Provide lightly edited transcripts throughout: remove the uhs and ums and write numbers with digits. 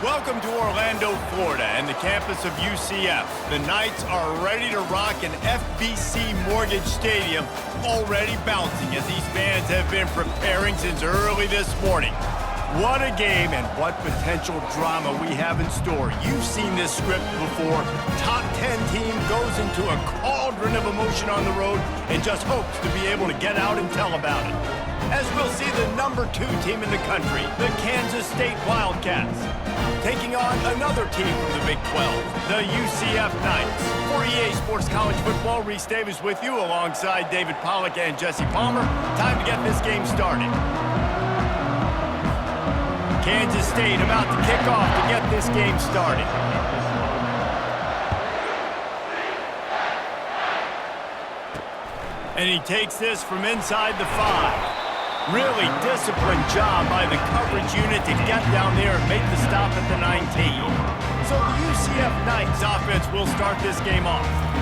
Welcome to Orlando, Florida, and the campus of UCF. The Knights are ready to rock an FBC Mortgage Stadium, already bouncing as these fans have been preparing since early this morning. What a game and what potential drama we have in store. You've seen this script before. Top 10 team goes into a cauldron of emotion on the road and just hopes to be able to get out and tell about it. As we'll see the number 2 team in the country, the Kansas State Wildcats, taking on another team from the Big 12, the UCF Knights. For EA Sports College Football, Reese Davis with you alongside David Pollack and Jesse Palmer. Time to get this game started. Kansas State about to kick off to get this game started. And he takes this from inside the 5. Really disciplined job by the coverage unit to get down there and make the stop at the 19. So the UCF Knights offense will start this game off.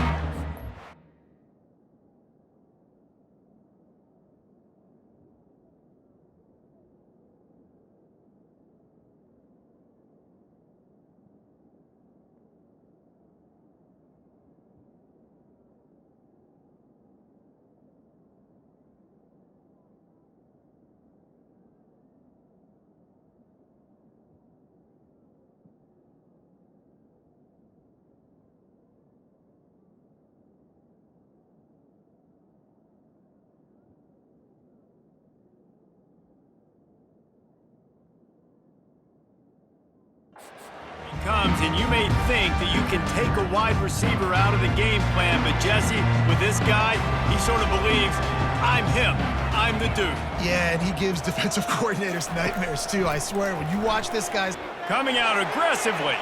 Comes, and you may think that you can take a wide receiver out of the game plan, but Jesse, with this guy, he sort of believes, I'm him, I'm the dude. Yeah, and he gives defensive coordinators nightmares too, I swear. When you watch this guy's coming out aggressively.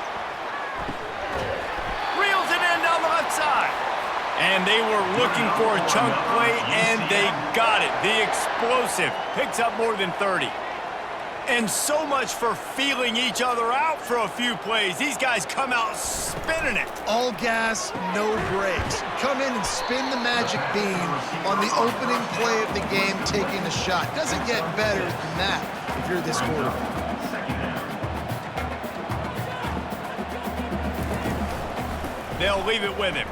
Reels it in down the left side. And they were looking for a chunk play, and they got it. The explosive picks up more than 30. And so much for feeling each other out for a few plays. These guys come out spinning it. all gas, no brakes. Come in and spin the magic bean on the opening play of the game, taking a shot. Doesn't get better than that if you're this quarterback. They'll leave it with him.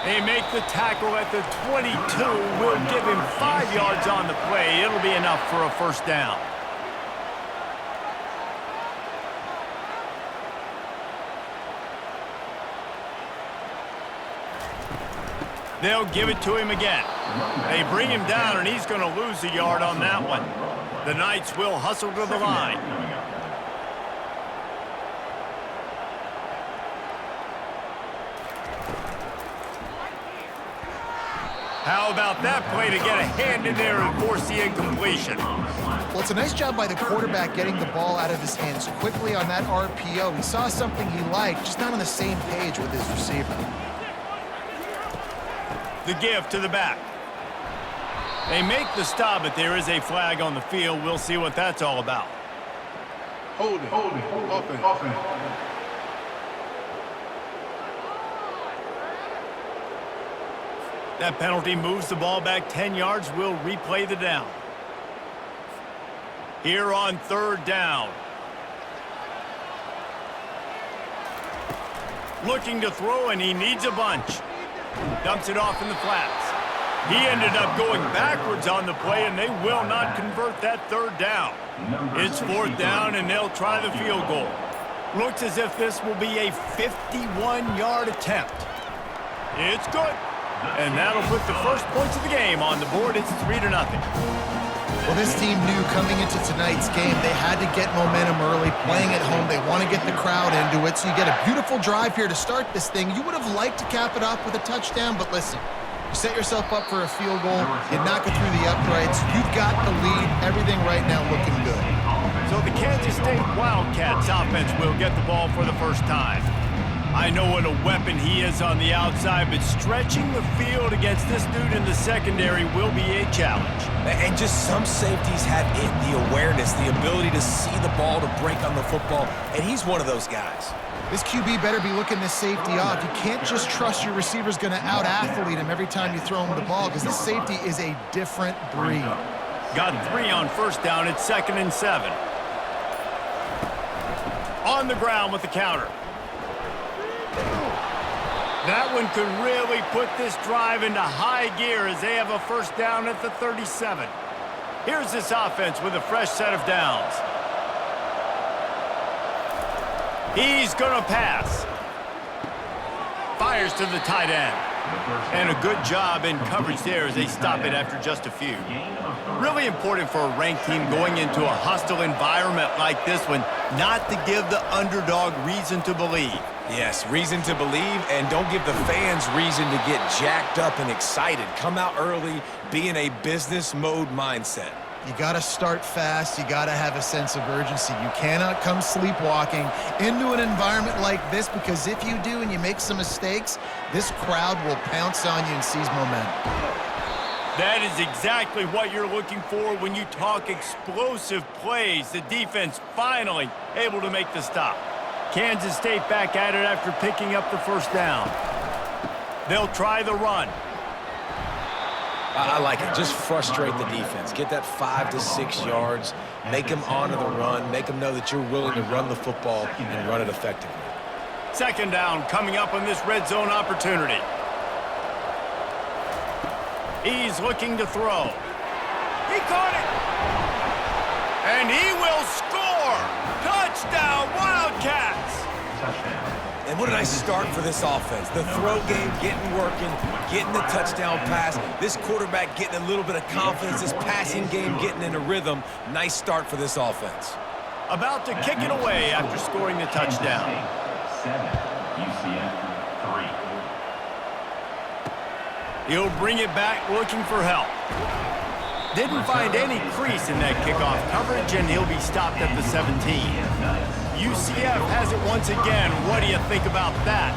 They make the tackle at the 22. Will give him 5 yards on the play. It'll be enough for a first down. They'll give it to him again. They bring him down, and he's going to lose a yard on that one. The Knights will hustle to the line. How about that play to get a hand in there and force the incompletion? Well, it's a nice job by the quarterback getting the ball out of his hands quickly on that RPO. He saw something he liked, just not on the same page with his receiver. The give to the back. They make the stop, but there is a flag on the field. We'll see what that's all about. Hold it. Offense. That penalty moves the ball back 10 yards. We'll replay the down. Here on third down. Looking to throw, and he needs a bunch. Dumps it off in the flats. He ended up going backwards on the play, and they will not convert that third down. It's fourth down, and they'll try the field goal. Looks as if this will be a 51-yard attempt. It's good. And that'll put the first points of the game on the board. It's 3-0. Well, this team knew coming into tonight's game they had to get momentum early, playing at home. They want to get the crowd into it, so you get a beautiful drive here to start this thing. You would have liked to cap it off with a touchdown, but listen, you set yourself up for a field goal, you knock it through the uprights, you've got the lead, everything right now looking good. So the Kansas State Wildcats offense will get the ball for the first time. I know what a weapon he is on the outside, but stretching the field against this dude in the secondary will be a challenge. And just some safeties have it, the awareness, the ability to see the ball, to break on the football, and he's one of those guys. This QB better be looking this safety off. You can't just trust your receiver's going to out-athlete him every time you throw him the ball, because this safety is a different breed. Got 3 on first down. It's 2nd and 7. On the ground with the counter. That one could really put this drive into high gear as they have a first down at the 37. Here's this offense with a fresh set of downs. He's going to pass. Fires to the tight end. And a good job in coverage there as they stop it after just a few. Really important for a ranked team going into a hostile environment like this one, not to give the underdog reason to believe. Yes, reason to believe, and don't give the fans reason to get jacked up and excited. Come out early, be in a business mode mindset. You got to start fast. You got to have a sense of urgency. You cannot come sleepwalking into an environment like this, because if you do and you make some mistakes, this crowd will pounce on you and seize momentum. That is exactly what you're looking for when you talk explosive plays. The defense finally able to make the stop. Kansas State back at it after picking up the first down. They'll try the run. I like it. Just frustrate the defense. Get that 5 to 6 yards. Make them honor the run. Make them know that you're willing to run the football and run it effectively. Second down coming up on this red zone opportunity. He's looking to throw. He caught it. And he will score. Touchdown, Wildcats. And what a nice start for this offense. The throw game getting working, getting the touchdown pass. This quarterback getting a little bit of confidence. This passing game getting in a rhythm. Nice start for this offense. About to kick it away after scoring the touchdown. 7, UCF 3. He'll bring it back looking for help. Didn't find any crease in that kickoff coverage, and he'll be stopped at the 17. UCF has it once again. What do you think about that?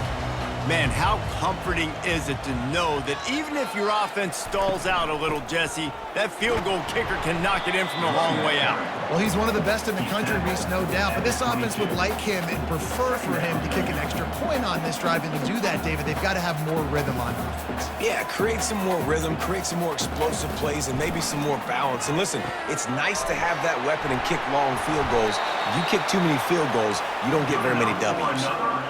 Man, how comforting is it to know that even if your offense stalls out a little, Jesse, that field goal kicker can knock it in from a long way out. Well, he's one of the best in the country, Reese, no doubt. But this offense would like him and prefer for him to kick an extra point on this drive. And to do that, David, they've got to have more rhythm on offense. Yeah, create some more rhythm, create some more explosive plays, and maybe some more balance. And listen, it's nice to have that weapon and kick long field goals. If you kick too many field goals, you don't get very many W's.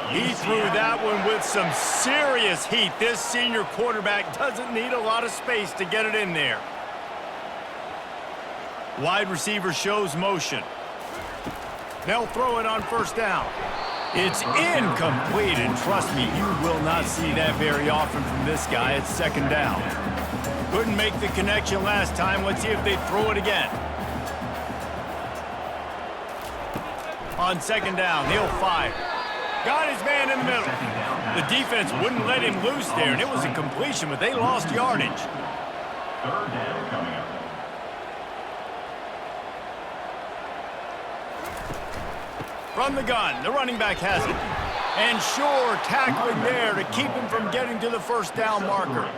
He threw that one with some serious heat. This senior quarterback doesn't need a lot of space to get it in there. Wide receiver shows motion. They'll throw it on first down. It's incomplete, and trust me, you will not see that very often from this guy. It's second down. Couldn't make the connection last time. Let's see if they throw it again. On second down, he'll fire. Got his man in the middle. The defense wouldn't let him loose there, and it was a completion, but they lost yardage. Third down coming up. From the gun, the running back has it. And sure, tackling there to keep him from getting to the first down marker.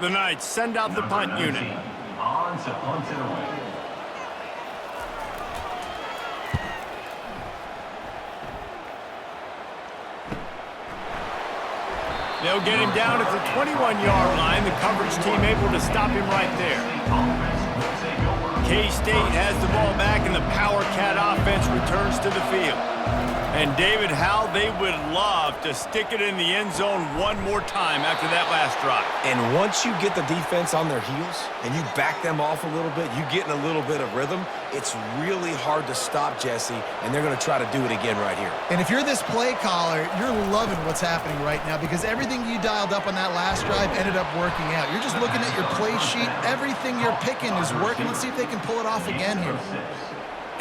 The Knights send out the punt unit. On to punt it away. They'll get him down at the 21-yard line. The coverage team able to stop him right there. K-State has the ball back, and the Power Cat offense returns to the field. And David, how they would love to stick it in the end zone one more time after that last drive. And once you get the defense on their heels and you back them off a little bit, you get in a little bit of rhythm, it's really hard to stop, Jesse, and they're going to try to do it again right here. And if you're this play caller, you're loving what's happening right now, because everything you dialed up on that last drive ended up working out. You're just looking at your play sheet. Everything you're picking is working. Let's see if they can pull it off again here.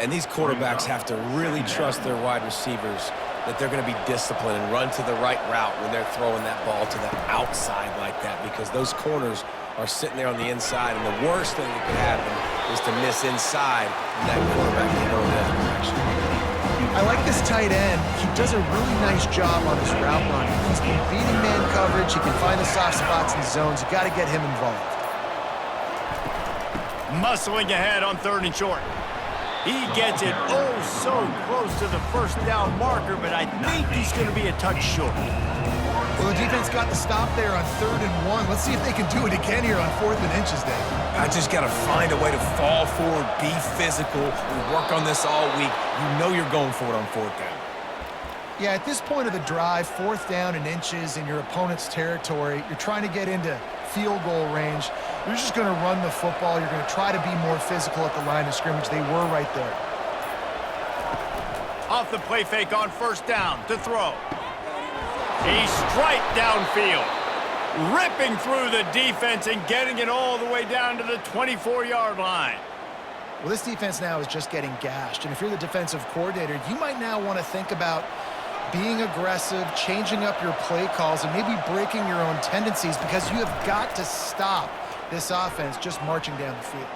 And these quarterbacks have to really trust their wide receivers that they're going to be disciplined and run to the right route when they're throwing that ball to the outside like that, because those corners are sitting there on the inside, and the worst thing that could happen is to miss inside and that quarterback can go in the other direction. I like this tight end. He does a really nice job on his route running. He's been beating man coverage. He can find the soft spots in the zones. You got to get him involved. Muscling ahead on third and short. He gets it oh so close to the first down marker, but I think he's going to be a touch short. Well, the defense got the stop there on 3rd and 1. Let's see if they can do it again here on 4th and inches, Dave. I just got to find a way to fall forward, be physical. We work on this all week. You know you're going for it on 4th down. Yeah, at this point of the drive, 4th down and inches in your opponent's territory, you're trying to get into field goal range. You're just going to run the football. You're going to try to be more physical at the line of scrimmage. They were right there. Off the play fake on 1st down to throw. He's straight downfield, ripping through the defense and getting it all the way down to the 24-yard line. Well, this defense now is just getting gashed. And if you're the defensive coordinator, you might now want to think about being aggressive, changing up your play calls, and maybe breaking your own tendencies, because you have got to stop this offense just marching down the field.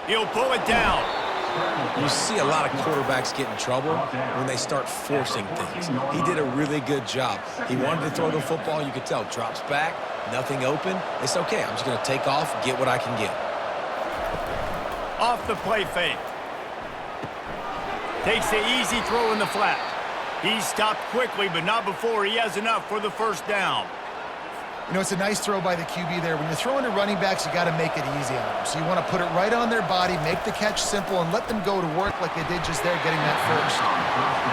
He'll pull it down. You see a lot of quarterbacks get in trouble when they start forcing things. He did a really good job. He wanted to throw the football. You could tell. Drops back, nothing open. It's okay. I'm just going to take off, get what I can get. Off the play fake. Takes the easy throw in the flat. He's stopped quickly, but not before he has enough for the 1st down. You know, it's a nice throw by the QB there. When you're throwing to running backs, you got to make it easy on them. So you want to put it right on their body, make the catch simple, and let them go to work like they did just there, getting that first.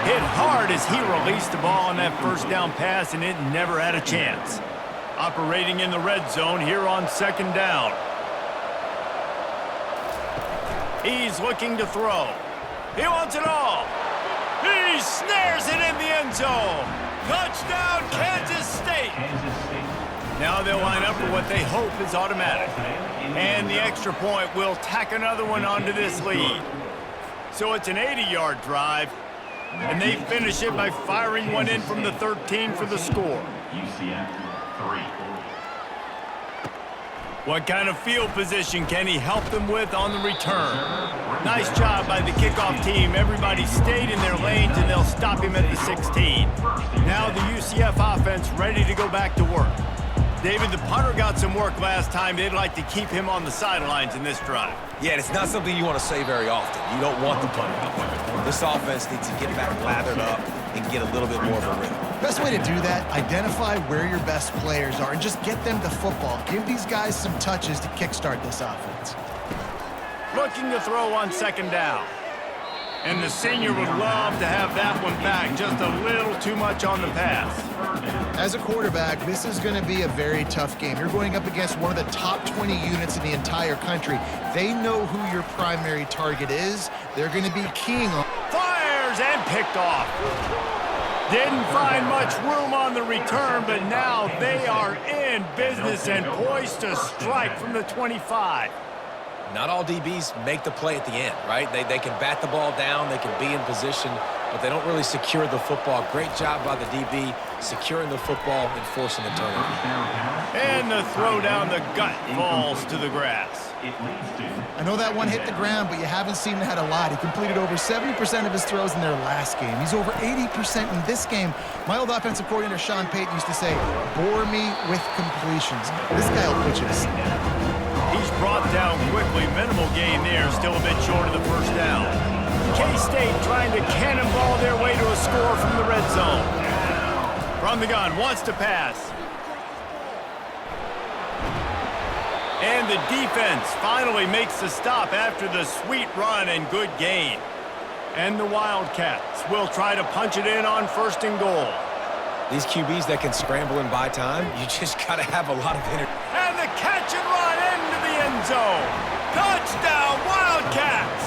Hit hard as he released the ball on that 1st down pass, and it never had a chance. Operating in the red zone here on 2nd down. He's looking to throw. He wants it all. He snares it in the end zone. Touchdown, Kansas State. Now they'll line up for what they hope is automatic. And the extra point will tack another one onto this lead. So it's an 80-yard drive, and they finish it by firing one in from the 13 for the score. UCF 3. What kind of field position can he help them with on the return? Nice job by the kickoff team. Everybody stayed in their lanes, and they'll stop him at the 16. Now the UCF offense ready to go back to work. David, the punter got some work last time. They'd like to keep him on the sidelines in this drive. Yeah, it's not something you want to say very often. You don't want the punter out there. This offense needs to get back lathered up and get a little bit more of a rhythm. Best way to do that, identify where your best players are and just get them the football. Give these guys some touches to kickstart this offense. Looking to throw on 2nd down. And the senior would love to have that one back. Just a little too much on the pass. As a quarterback, this is going to be a very tough game. You're going up against one of the top 20 units in the entire country. They know who your primary target is. They're going to be keying on. Fires and picked off. Didn't find much room on the return, but now they are in business and poised to strike from the 25. Not all DBs make the play at the end, right? They can bat the ball down, they can be in position, but they don't really secure the football. Great job by the DB securing the football and forcing the turnover. And the throw down the gut falls to the grass. I know that one hit the ground, but you haven't seen that a lot. He completed over 70% of his throws in their last game. He's over 80% in this game. My old offensive coordinator, Sean Payton, used to say, bore me with completions. This guy will put you to sleep. He's brought down quickly. Minimal gain there, still a bit short of the 1st down. K-State trying to cannonball their way to a score from the red zone. From the gun, wants to pass. And the defense finally makes the stop after the sweet run and good gain. And the Wildcats will try to punch it in on 1st and goal. These QBs that can scramble and buy time, you just got to have a lot of energy. And the catch and run into the end zone. Touchdown, Wildcats!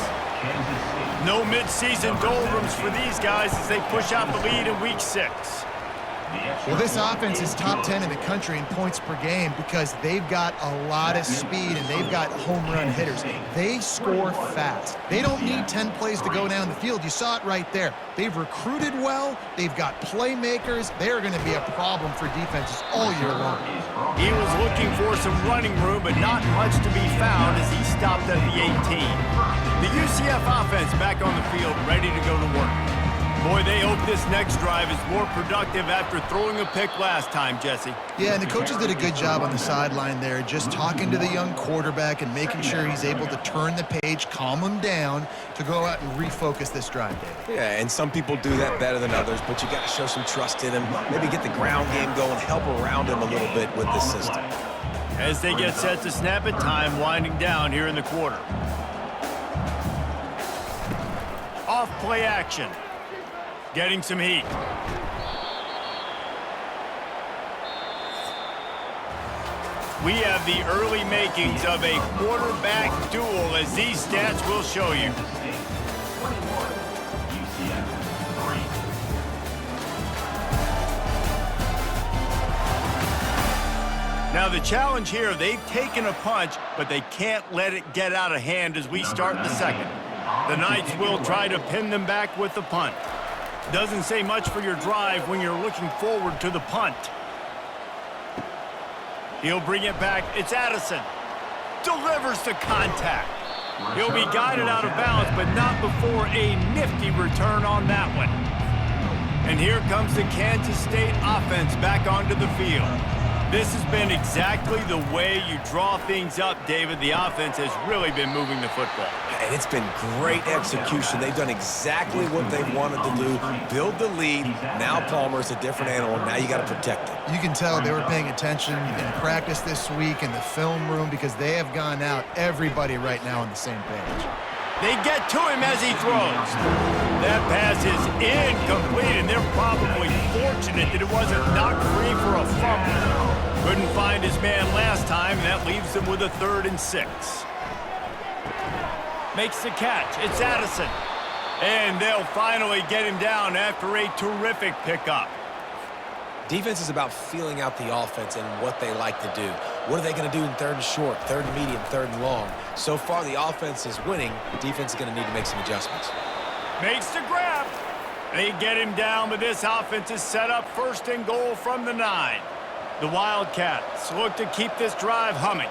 No midseason doldrums for these guys as they push out the lead in Week 6. Well, this offense is top 10 in the country in points per game because they've got a lot of speed and they've got home run hitters. They score fast. They don't need 10 plays to go down the field. You saw it right there. They've recruited well. They've got playmakers. They're going to be a problem for defenses all year long. He was looking for some running room, but not much to be found as he stopped at the 18. The UCF offense back on the field, ready to go to work. Boy, they hope this next drive is more productive after throwing a pick last time, Jesse. Yeah, and the coaches did a good job on the sideline there, just talking to the young quarterback and making sure he's able to turn the page, calm him down to go out and refocus this drive, Dave. Yeah, and some people do that better than others, but you got to show some trust in him. Maybe get the ground game going, help around him a little bit with this system. As they get set to snap it, time winding down here in the quarter. Off play action. Getting some heat. We have the early makings of a quarterback duel, as these stats will show you. Now the challenge here, they've taken a punch, but they can't let it get out of hand as we start the second. The Knights will try to pin them back with the punt. Doesn't say much for your drive when you're looking forward to the punt. He'll bring it back. It's Addison. Delivers the contact. He'll be guided out of bounds, but not before a nifty return on that one. And here comes the Kansas State offense back onto the field. This has been exactly the way you draw things up, David. The offense has really been moving the football. And it's been great execution. They've done exactly what they wanted to do. Build the lead. Now Palmer's a different animal. Now you got to protect it. You can tell they were paying attention in practice this week in the film room because they have gone out, everybody right now on the same page. They get to him as he throws. That pass is incomplete, and they're probably fortunate that it wasn't knocked free for a fumble. Couldn't find his man last time, and that leaves them with a 3rd and 6. Makes the catch. It's Addison. And they'll finally get him down after a terrific pickup. Defense is about feeling out the offense and what they like to do. What are they going to do in 3rd and short, 3rd and medium, 3rd and long? So far, the offense is winning. Defense is going to need to make some adjustments. Makes the grab. They get him down, but this offense is set up 1st and goal from the 9. The Wildcats look to keep this drive humming.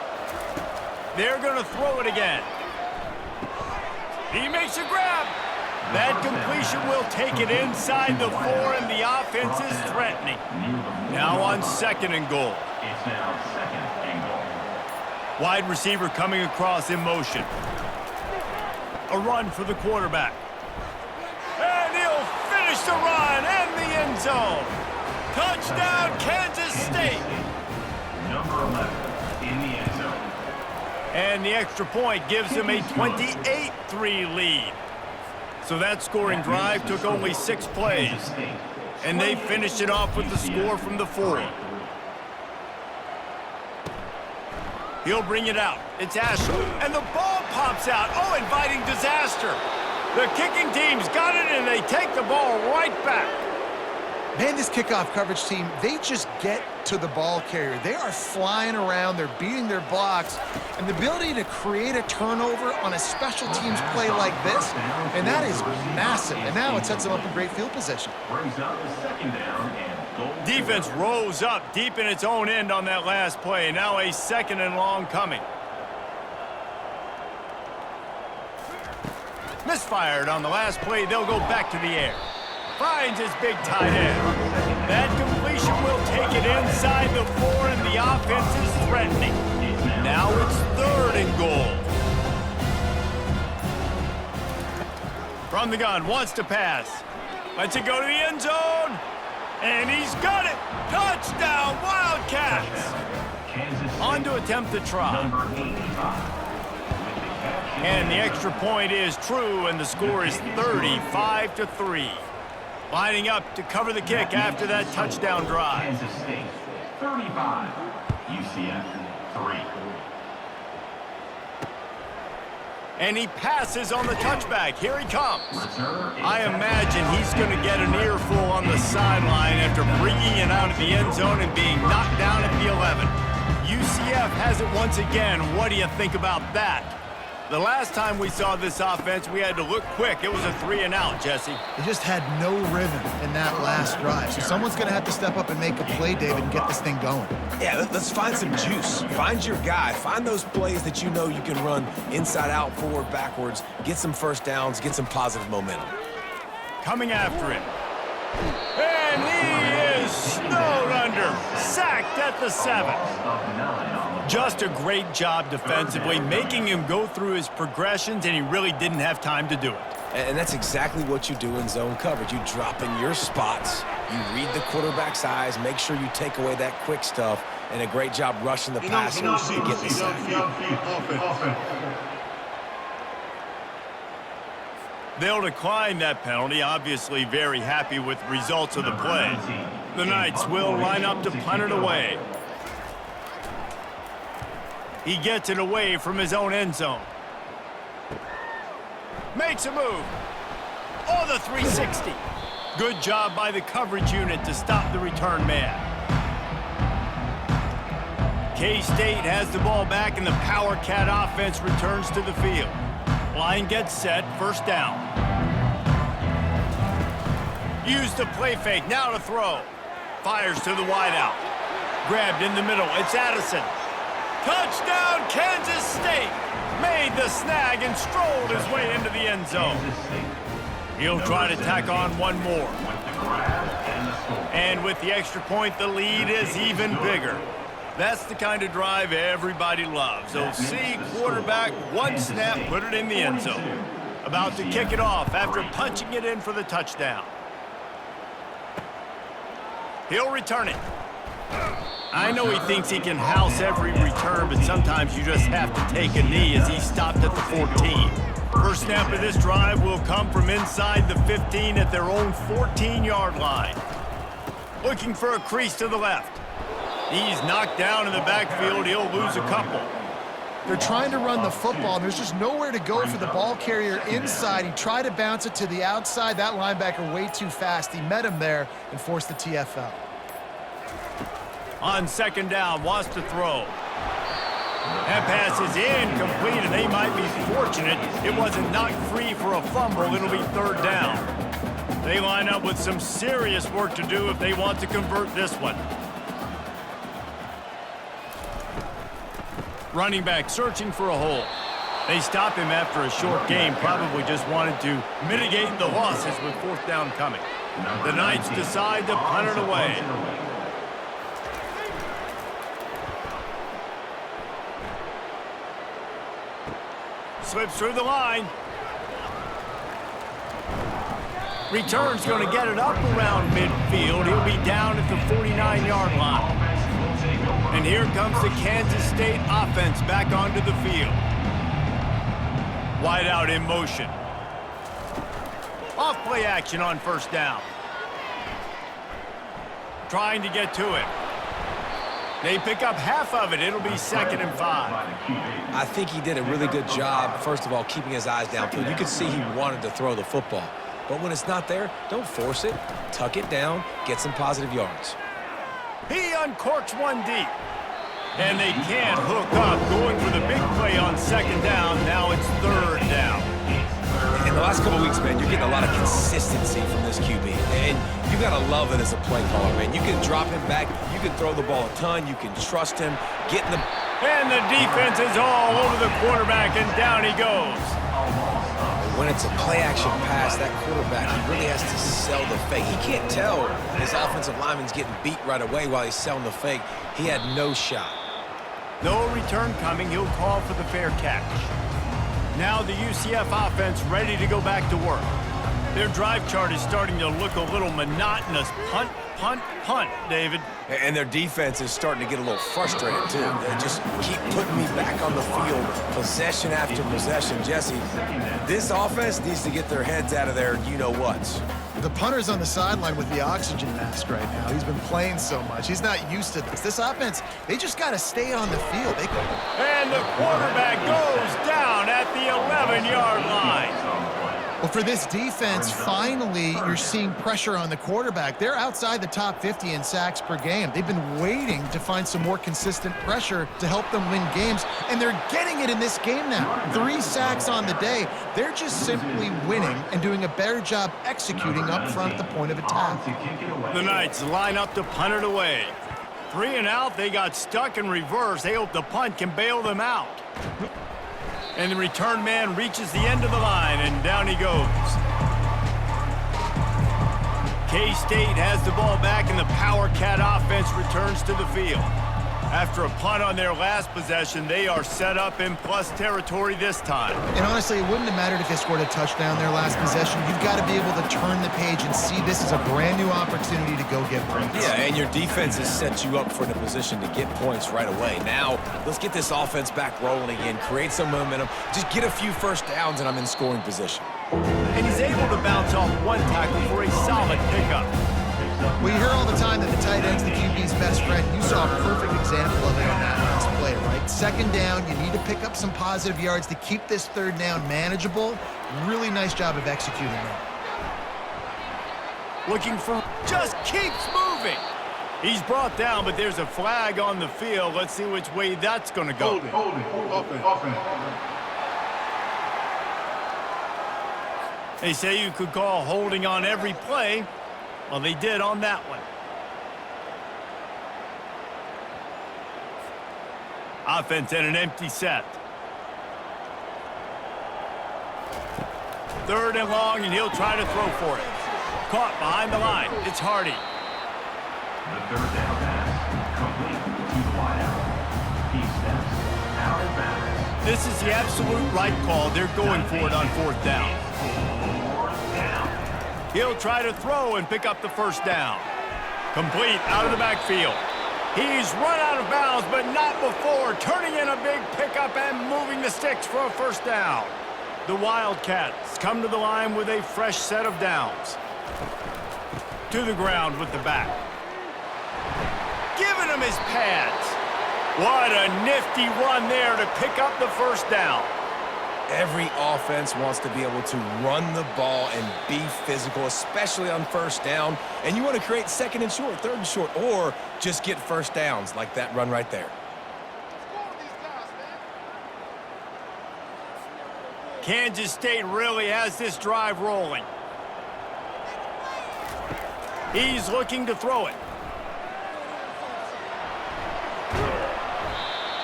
They're going to throw it again. He makes a grab. That completion will take it inside the 4, and the offense is threatening. Now on 2nd and goal. It's now 2nd and goal. Wide receiver coming across in motion. A run for the quarterback. And he'll finish the run and the end zone. Touchdown, Kansas State. Number 11 in the end zone. And the extra point gives them a 28-3 lead. So that scoring drive took only 6 plays. And they finished it off with the score from the 4. He'll bring it out. It's Asher. And the ball pops out. Oh, inviting disaster. The kicking team's got it, and they take the ball right back. Man, this kickoff coverage team, they just get to the ball carrier. They are flying around. They're beating their blocks. And the ability to create a turnover on a special teams play like this, and that is massive. And now it sets them up in great field position. Brings up the 2nd down and goal. Defense rose up deep in its own end on that last play. Now a 2nd and long coming. Misfired on the last play. They'll go back to the air. Finds his big tight end. That completion will take it inside the 4, and the offense is threatening. Now it's 3rd and goal. From the gun, wants to pass. Lets it go to the end zone. And he's got it. Touchdown, Wildcats. On to attempt the try. Number 85. And the extra point is true, and the score is 35-3. Lining up to cover the kick after that touchdown drive. Kansas State 35, UCF 3. And he passes on the touchback. Here he comes. I imagine he's going to get an earful on the sideline after bringing it out of the end zone and being knocked down at the 11. UCF has it once again. What do you think about that? The last time we saw this offense, we had to look quick. It was a 3 and out, Jesse. They just had no rhythm in that last drive. So someone's going to have to step up and make a play, David, and get this thing going. Yeah, let's find some juice. Find your guy. Find those plays that you know you can run inside out, forward, backwards. Get some first downs. Get some positive momentum. Coming after him. And he is snowed under. Sacked at the 7. Just a great job defensively, making him go through his progressions, and he really didn't have time to do it. And that's exactly what you do in zone coverage. You drop in your spots, you read the quarterback's eyes, make sure you take away that quick stuff, and a great job rushing the passer and getting the sack. They'll decline that penalty, obviously very happy with the results of the play. The Knights will line up to punt it away. He gets it away from his own end zone. Makes a move. Oh, the 360. Good job by the coverage unit to stop the return man. K-State has the ball back and the Power Cat offense returns to the field. Line gets set, first down. Use the play fake, now to throw. Fires to the wideout. Grabbed in the middle, it's Addison. Touchdown, Kansas State! Made the snag and strolled his way into the end zone. He'll try to tack on one more. And with the extra point, the lead is even bigger. That's the kind of drive everybody loves. They'll see quarterback, one snap, put it in the end zone. About to kick it off after punching it in for the touchdown. He'll return it. I know he thinks he can house every return, but sometimes you just have to take a knee as he stopped at the 14. First snap of this drive will come from inside the 15 at their own 14-yard line. Looking for a crease to the left. He's knocked down in the backfield. He'll lose a couple. They're trying to run the football, and there's just nowhere to go for the ball carrier inside. He tried to bounce it to the outside. That linebacker way too fast. He met him there and forced the TFL. On second down, wants to throw. That pass is incomplete, and they might be fortunate it wasn't knocked free for a fumble. It'll be third down. They line up with some serious work to do if they want to convert this one. Running back searching for a hole. They stop him after a short game, probably just wanted to mitigate the losses with fourth down coming. The Knights decide to punt it away. Slips through the line. Return's going to get it up around midfield. He'll be down at the 49-yard line. And here comes the Kansas State offense back onto the field. Wide out in motion. Off play action on first down. Trying to get to it. They pick up half of it. It'll be 2nd and 5. I think he did a really good job, first of all, keeping his eyes downfield. You could see he wanted to throw the football. But when it's not there, don't force it. Tuck it down, get some positive yards. He uncorks one deep. And they can't hook up. Going for the big play on second down. Now it's third down. In the last couple of weeks, man, you're getting a lot of consistency from this QB. And you got to love it as a play caller, man. You can drop him back. You can throw the ball a ton. You can trust him. Get in the... And the defense is all over the quarterback, and down he goes. When it's a play-action pass, that quarterback, he really has to sell the fake. He can't tell his offensive lineman's getting beat right away while he's selling the fake. He had no shot. No return coming. He'll call for the fair catch. Now the UCF offense ready to go back to work. Their drive chart is starting to look a little monotonous. Punt, punt, punt, David. And their defense is starting to get a little frustrated, too. They just keep putting me back on the field, possession after possession. Jesse, this offense needs to get their heads out of their you-know-whats. The punter's on the sideline with the oxygen mask right now. He's been playing so much. He's not used to this. This offense, they just got to stay on the field. And the quarterback goes down at the 11-yard line. Well, for this defense, finally, you're seeing pressure on the quarterback. They're outside the top 50 in sacks per game. They've been waiting to find some more consistent pressure to help them win games, and they're getting it in this game now. 3 sacks on the day. They're just simply winning and doing a better job executing up front at the point of attack. The Knights line up to punt it away. 3 and out, they got stuck in reverse. They hope the punt can bail them out. And the return man reaches the end of the line, and down he goes. K-State has the ball back, and the Power Cat offense returns to the field. After a punt on their last possession, they are set up in plus territory this time. And honestly, it wouldn't have mattered if they scored a touchdown their last possession. You've got to be able to turn the page and see this as a brand new opportunity to go get points. Yeah, and your defense has set you up for the position to get points right away. Now, let's get this offense back rolling again, create some momentum, just get a few first downs, and I'm in scoring position. and he's able to bounce off one tackle for a solid pickup. Well, you hear all the time that the tight end's the QB's best friend. You saw a perfect example of it on that last play, right? Second down, you need to pick up some positive yards to keep this third down manageable. Really nice job of executing that. Looking for, just keeps moving. He's brought down, but there's a flag on the field. Let's see which way that's going to go. Hold it. Offense. They say you could call holding on every play. Well, they did on that one. Offense in an empty set. Third and long, and he'll try to throw for it. Caught behind the line. It's Hardy. The third down pass, complete to the wideout. He steps out of bounds. This is the absolute right call. They're going for it on fourth down. He'll try to throw and pick up the first down. Complete out of the backfield. He's run out of bounds, but not before turning in a big pickup and moving the sticks for a first down. The Wildcats come to the line with a fresh set of downs. To the ground with the back. Giving him his pads. What a nifty run there to pick up the first down. Every offense wants to be able to run the ball and be physical, especially on first down. And you want to create second and short, third and short, or just get first downs like that run right there. Kansas State really has this drive rolling. He's looking to throw it.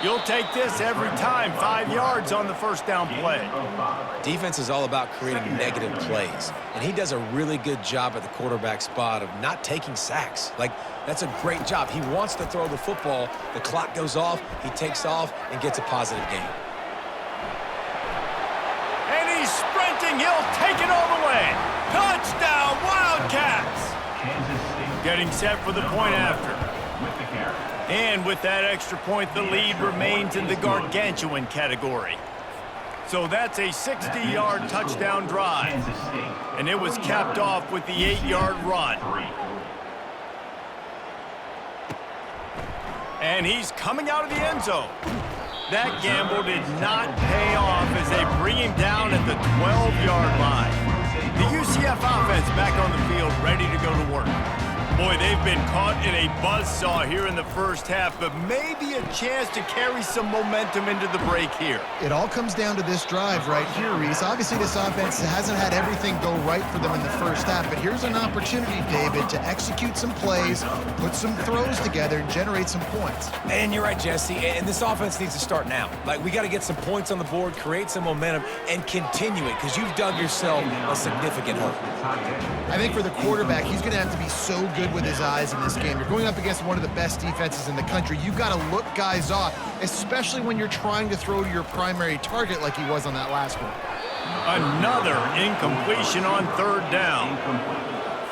You'll take this every time. 5 yards on the first down play. Defense is all about creating negative plays, and he does a really good job at the quarterback spot of not taking sacks. Like, that's a great job. He wants to throw the football. The clock goes off, he takes off, and gets a positive gain. And he's sprinting. He'll take it all the way. Touchdown, Wildcats! Kansas State Getting set for the point after. with the carry. And with that extra point, the lead remains in the gargantuan category. So that's a 60-yard touchdown drive. Kansas State. And it was capped off with the 8-yard run. And he's coming out of the end zone. That gamble did not pay off as they bring him down at the 12-yard line. The UCF offense back on the field, ready to go to work. Boy, they've been caught in a buzzsaw here in the first half, but maybe a chance to carry some momentum into the break here. It all comes down to this drive right here, Reese. Obviously, this offense hasn't had everything go right for them in the first half, but here's an opportunity, David, to execute some plays, put some throws together, and generate some points. And you're right, Jesse, and this offense needs to start now. Like, we got to get some points on the board, create some momentum, and continue it, because you've dug yourself a significant hole. I think for the quarterback, he's going to have to be so good with his eyes in this game. You're going up against one of the best defenses in the country. You've got to look guys off, especially when you're trying to throw to your primary target like he was on that last one. Another incompletion on third down.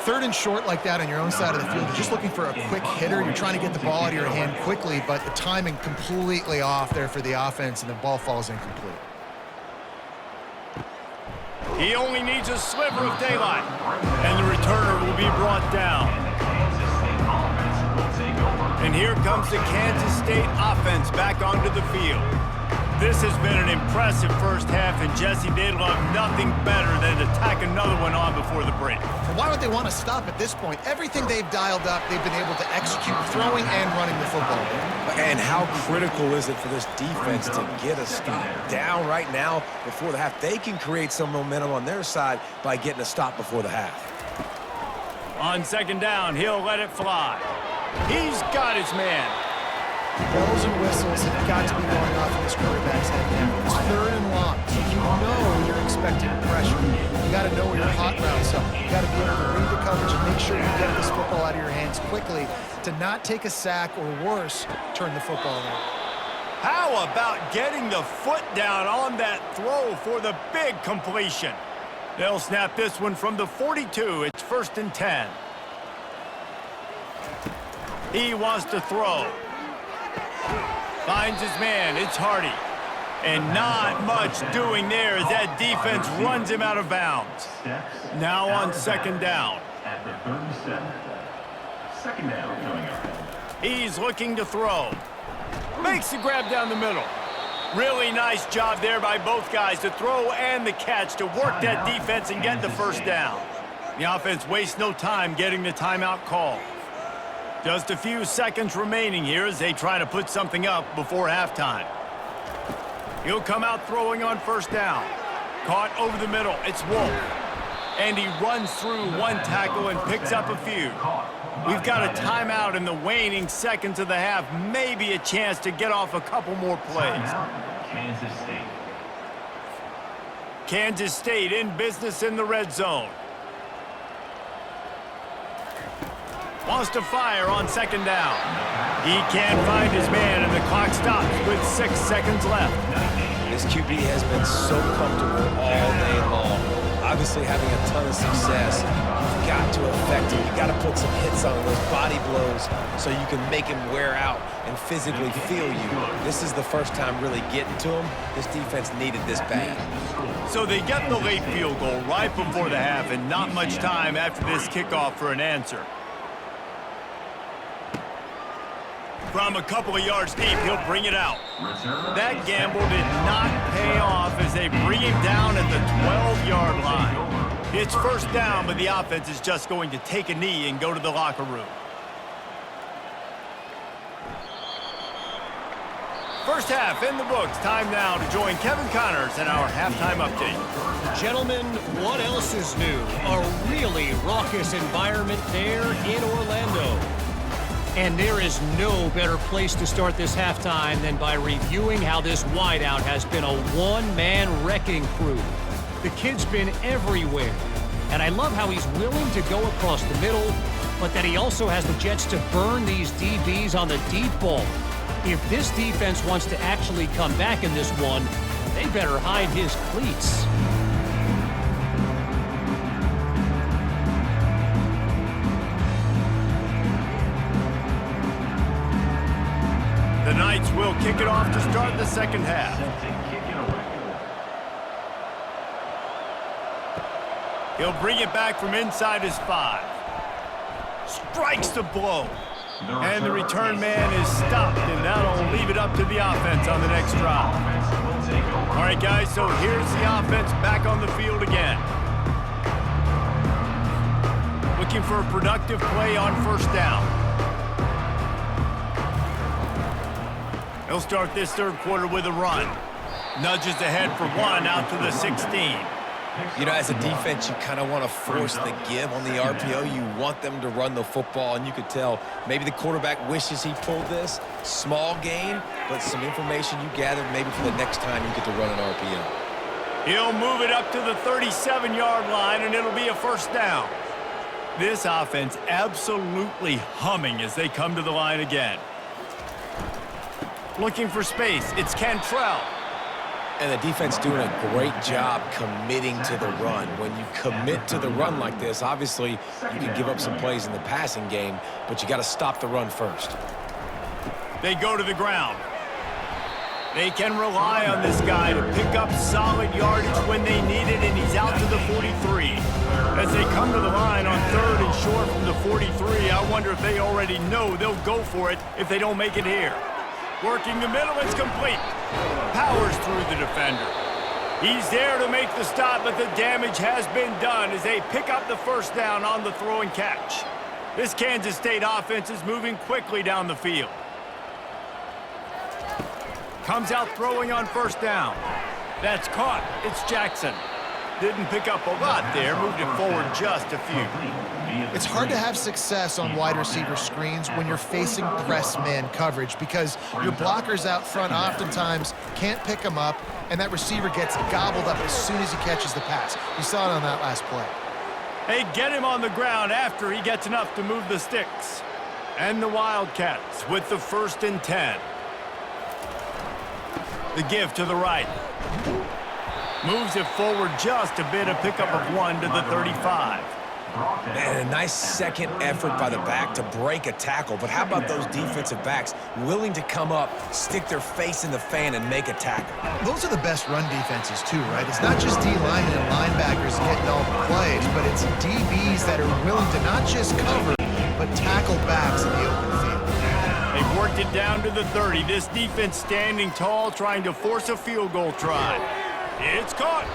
Third and short like that on your own side of the field, you're just looking for a quick hitter. You're trying to get the ball out of your hand quickly, but the timing completely off there for the offense, and the ball falls incomplete. He only needs a sliver of daylight, and the returner will be brought down. And here comes the Kansas State offense back onto the field. This has been an impressive first half, and Jesse, they'd love nothing better than to tack another one on before the break. And why would they want to stop at this point? Everything they've dialed up, they've been able to execute throwing and running the football. And how critical is it for this defense to get a stop down right now before the half? They can create some momentum on their side by getting a stop before the half. On second down, he'll let it fly. He's got his man. Bells and whistles have got to be going off in this quarterback's head now. It's third and long, so you know you're expecting pressure. You got to know where your hot routes are. You got to be able to read the coverage and make sure you get this football out of your hands quickly to not take a sack or worse, turn the football over. How about getting the foot down on that throw for the big completion? They'll snap this one from the 42. It's 1st and 10. He wants to throw. Finds his man. It's Hardy. And not much doing there as that defense runs him out of bounds. Now on second down. At the 37. Second down coming up. He's looking to throw. Makes the grab down the middle. Really nice job there by both guys, the throw and the catch, to work that defense and get the first down. The offense wastes no time getting the timeout call. Just a few seconds remaining here as they try to put something up before halftime. He'll come out throwing on first down. Caught over the middle. It's Wolf. And he runs through one tackle and picks up a few. We've got a timeout in the waning seconds of the half. Maybe a chance to get off a couple more plays. Kansas State. Kansas State in business in the red zone. Wants to fire on second down. He can't find his man, and the clock stops with 6 seconds left. This QB has been so comfortable all day long. Obviously having a ton of success. You've got to affect him. You've got to put some hits on those body blows so you can make him wear out and physically feel you. This is the first time really getting to him. This defense needed this bad. So they get the late field goal right before the half, and not much time after this kickoff for an answer. From a couple of yards deep, he'll bring it out. That gamble did not pay off as they bring him down at the 12-yard line. It's first down, but the offense is just going to take a knee and go to the locker room. First half in the books. Time now to join Kevin Connors in our halftime update. Gentlemen, what else is new? A really raucous environment there in Orlando. And there is no better place to start this halftime than by reviewing how this wideout has been a one-man wrecking crew. The kid's been everywhere, and I love how he's willing to go across the middle, but that he also has the jets to burn these DBs on the deep ball. If this defense wants to actually come back in this one, they better hide his cleats. The Knights will kick it off to start the second half. He'll bring it back from inside his 5. Strikes the blow. And the return man is stopped, and that'll leave it up to the offense on the next drive. All right, guys, so here's the offense back on the field again. Looking for a productive play on first down. He'll start this third quarter with a run. Nudges ahead for 1 out to the 16. You know, as a defense, you kind of want to force the give on the RPO. You want them to run the football, and you could tell maybe the quarterback wishes he pulled this. Small gain, but some information you gathered maybe for the next time you get to run an RPO. He'll move it up to the 37-yard line, and it'll be a first down. This offense absolutely humming as they come to the line again. Looking for space, it's Cantrell. And the defense doing a great job committing to the run. When you commit to the run like this, obviously you can give up some plays in the passing game, but you got to stop the run first. They go to the ground. They can rely on this guy to pick up solid yardage when they need it, and he's out to the 43. As they come to the line on third and short from the 43, I wonder if they already know they'll go for it if they don't make it here. Working the middle, it's complete. Powers through the defender. He's there to make the stop, but the damage has been done as they pick up the first down on the throw and catch. This Kansas State offense is moving quickly down the field. Comes out throwing on first down. That's caught. It's Jackson. Didn't pick up a lot there, moved it forward just a few. It's hard to have success on wide receiver screens when you're facing press man coverage because your blockers out front oftentimes can't pick them up, and that receiver gets gobbled up as soon as he catches the pass. You saw it on that last play. They get him on the ground after he gets enough to move the sticks. And the Wildcats with the 1st and 10. The give to the right. Moves it forward just a bit, a pickup of 1 to the 35. And a nice second effort by the back to break a tackle. But how about those defensive backs willing to come up, stick their face in the fan, and make a tackle? Those are the best run defenses too, right? It's not just D-line and linebackers getting all the plays, but it's DBs that are willing to not just cover, but tackle backs in the open field. They've worked it down to the 30. This defense standing tall, trying to force a field goal try. It's caught.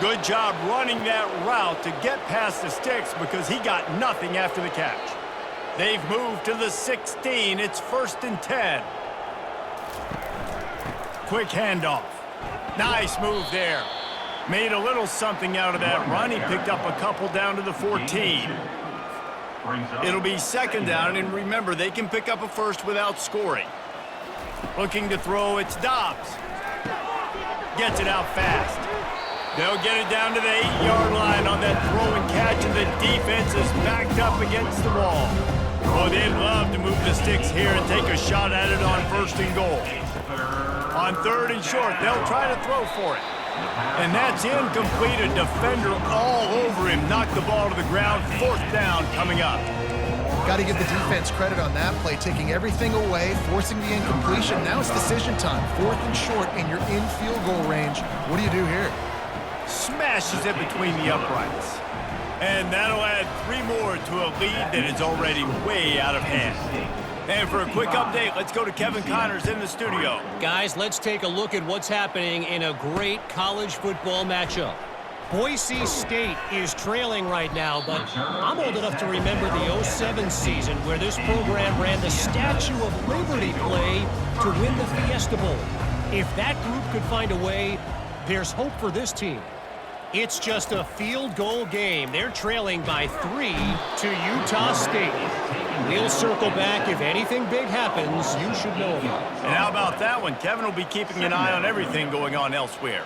Good job running that route to get past the sticks because he got nothing after the catch. They've moved to the 16. It's 1st and 10. Quick handoff. Nice move there. Made a little something out of that run. He picked up a couple down to the 14. It'll be 2nd down, and remember, they can pick up a first without scoring. Looking to throw, it's Dobbs. Gets it out fast. They'll get it down to the 8-yard line on that throw and catch, and the defense is backed up against the wall. Oh, they'd love to move the sticks here and take a shot at it on 1st and goal. On 3rd and short, they'll try to throw for it. And that's incomplete. A defender all over him. Knocked the ball to the ground. 4th down coming up. Got to give the defense credit on that play, taking everything away, forcing the incompletion. Now it's decision time. 4th and short, and you're in field goal range. What do you do here? Smashes it between the uprights. And that'll add 3 more to a lead that is already way out of hand. And for a quick update, let's go to Kevin Connors in the studio. Guys, let's take a look at what's happening in a great college football matchup. Boise State is trailing right now, but I'm old enough to remember the 07 season where this program ran the Statue of Liberty play to win the Fiesta Bowl. If that group could find a way, there's hope for this team. It's just a field goal game. They're trailing by 3 to Utah State. We'll circle back. If anything big happens, you should know about it. And how about that one? Kevin will be keeping an eye on everything going on elsewhere.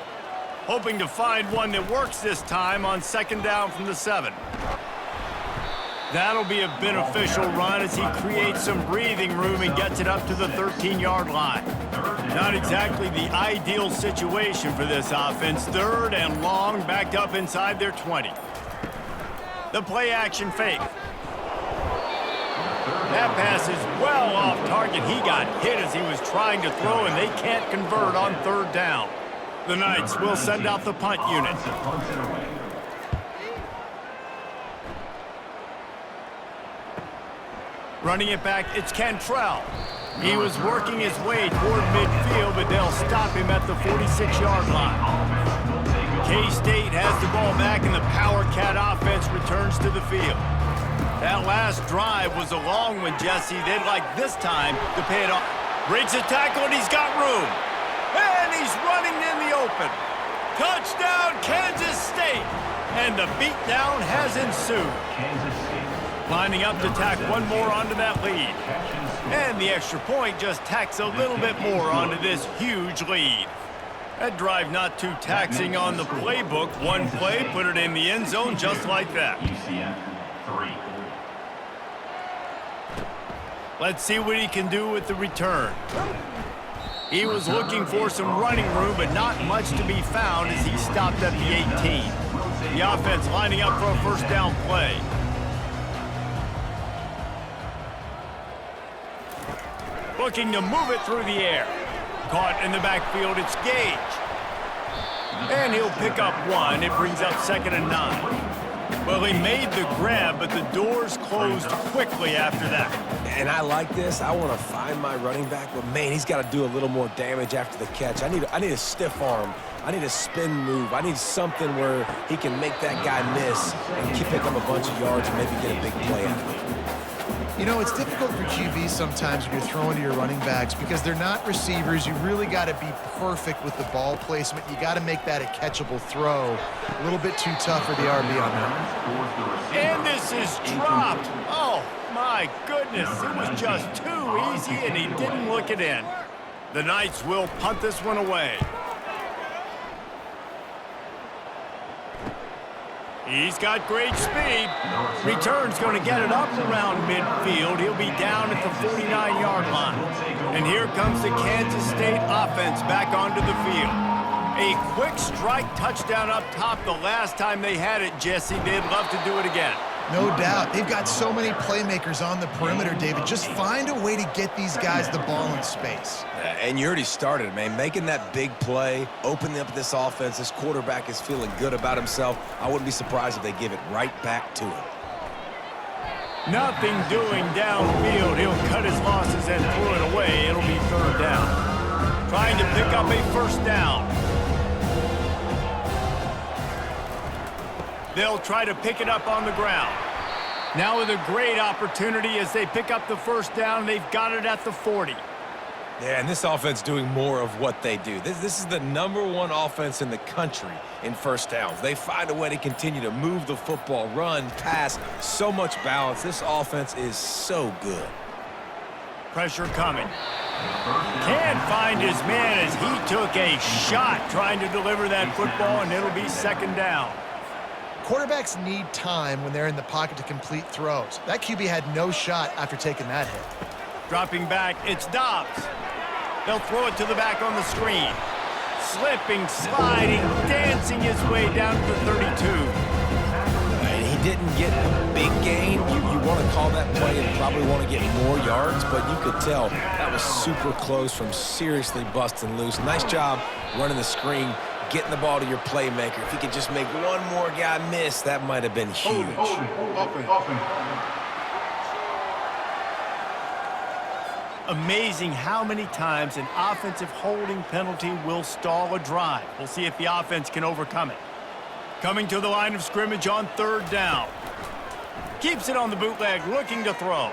Hoping to find one that works this time on 2nd down from the 7. That'll be a beneficial run as he creates some breathing room and gets it up to the 13-yard line. Not exactly the ideal situation for this offense. 3rd and long, backed up inside their 20. The play action fake. That pass is well off target. He got hit as he was trying to throw, and they can't convert on 3rd down. The Knights will send out the punt unit. Running it back, it's Cantrell. He was working his way toward midfield, but they'll stop him at the 46-yard line. K-State has the ball back, and the Power Cat offense returns to the field. That last drive was a long one, Jesse. They'd like this time to pay it off. Breaks a tackle, and he's got room. And he's running in the open. Touchdown, Kansas State. And the beatdown has ensued. Lining up to tack one more onto that lead. And the extra point just tacks a little bit more onto this huge lead. That drive not too taxing on the playbook. One play, put it in the end zone just like that. Let's see what he can do with the return. He was looking for some running room, but not much to be found as he stopped at the 18. The offense lining up for a 1st down play. Looking to move it through the air. Caught in the backfield, it's Gage. And he'll pick up 1. It brings up 2nd and 9. Well, he made the grab, but the doors closed quickly after that. And I like this. I want to find my running back, but man, he's got to do a little more damage after the catch. I need a stiff arm. I need a spin move. I need something where he can make that guy miss and pick up a bunch of yards and maybe get a big play out of it. You know, it's difficult for QBs sometimes when you're throwing to your running backs because they're not receivers. You really got to be perfect with the ball placement. You got to make that a catchable throw. A little bit too tough for the RB on that. And this is dropped. Oh, my goodness. It was just too easy, and he didn't look it in. The Knights will punt this one away. He's got great speed. Return's going to get it up around midfield. He'll be down at the 49-yard line. And here comes the Kansas State offense back onto the field. A quick strike touchdown up top the last time they had it, Jesse. They'd love to do it again. No doubt. They've got so many playmakers on the perimeter, David. Just find a way to get these guys the ball in space. And you already started, man. Making that big play, opening up this offense. This quarterback is feeling good about himself. I wouldn't be surprised if they give it right back to him. Nothing doing downfield. He'll cut his losses and throw it away. It'll be third down. Trying to pick up a first down. They'll try to pick it up on the ground. Now with a great opportunity as they pick up the first down. They've got it at the 40. Yeah, and this offense doing more of what they do. This is the #1 offense in the country in first downs. They find a way to continue to move the football, run, pass, so much balance. This offense is so good. Pressure coming. Can't find his man as he took a shot trying to deliver that football, and it'll be second down. Quarterbacks need time when they're in the pocket to complete throws. That QB had no shot after taking that hit. Dropping back, it's Dobbs. They'll throw it to the back on the screen. Slipping, sliding, dancing his way down to the 32. And he didn't get a big gain. You want to call that play and probably want to get more yards, but you could tell that was super close from seriously busting loose. Nice job running the screen, getting the ball to your playmaker. If he could just make one more guy miss, that might have been huge. Offense. Amazing how many times an offensive holding penalty will stall a drive. We'll see if the offense can overcome it. Coming to the line of scrimmage on third down. Keeps it on the bootleg, looking to throw.